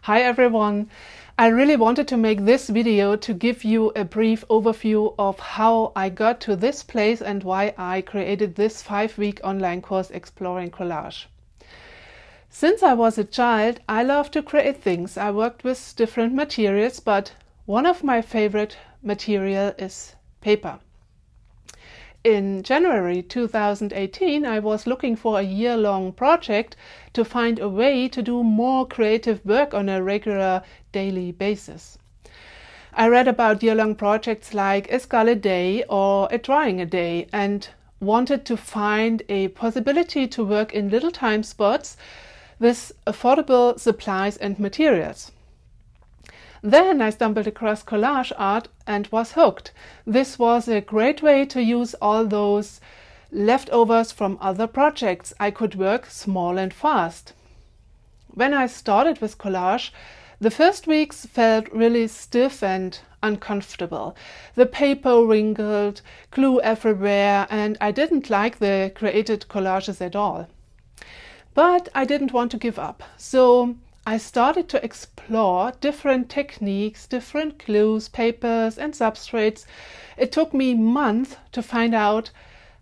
Hi everyone! I really wanted to make this video to give you a brief overview of how I got to this place and why I created this 5-week online course Exploring Collage. Since I was a child, I love to create things. I worked with different materials, but one of my favorite material is paper. In January 2018, I was looking for a year-long project to find a way to do more creative work on a regular daily basis. I read about year-long projects like a Scarlet Day or a Drawing a Day and wanted to find a possibility to work in little time spots with affordable supplies and materials. Then I stumbled across collage art and was hooked. This was a great way to use all those leftovers from other projects. I could work small and fast. When I started with collage, the first weeks felt really stiff and uncomfortable. The paper wrinkled, glue everywhere, and I didn't like the created collages at all. But I didn't want to give up. So I started to explore different techniques, different glues, papers and substrates. It took me months to find out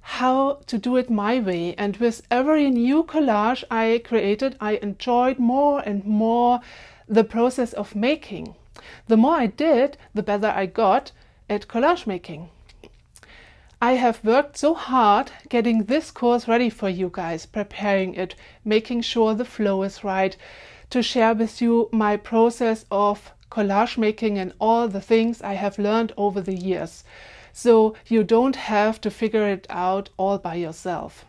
how to do it my way, and with every new collage I created, I enjoyed more and more the process of making. The more I did, the better I got at collage making. I have worked so hard getting this course ready for you guys, preparing it, making sure the flow is right, to share with you my process of collage making and all the things I have learned over the years, so you don't have to figure it out all by yourself.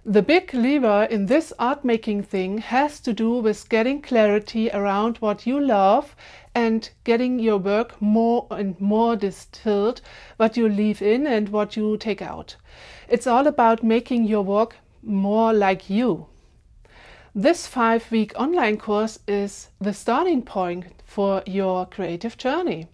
The big lever in this art making thing has to do with getting clarity around what you love and getting your work more and more distilled, what you leave in and what you take out. It's all about making your work more like you. This 5-week online course is the starting point for your creative journey.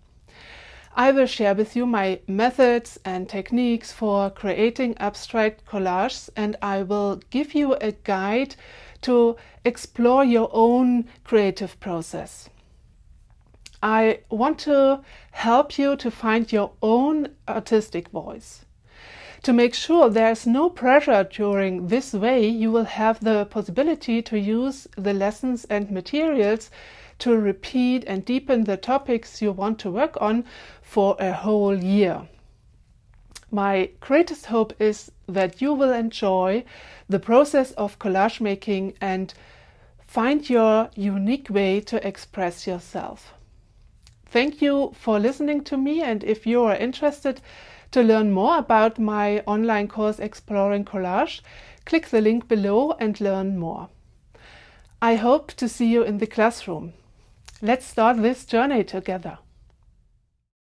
I will share with you my methods and techniques for creating abstract collages, and I will give you a guide to explore your own creative process. I want to help you to find your own artistic voice. To make sure there's no pressure during this way, you will have the possibility to use the lessons and materials to repeat and deepen the topics you want to work on for a whole year. My greatest hope is that you will enjoy the process of collage making and find your unique way to express yourself. Thank you for listening to me, and if you are interested to learn more about my online course Exploring Collage, click the link below and learn more. I hope to see you in the classroom. Let's start this journey together.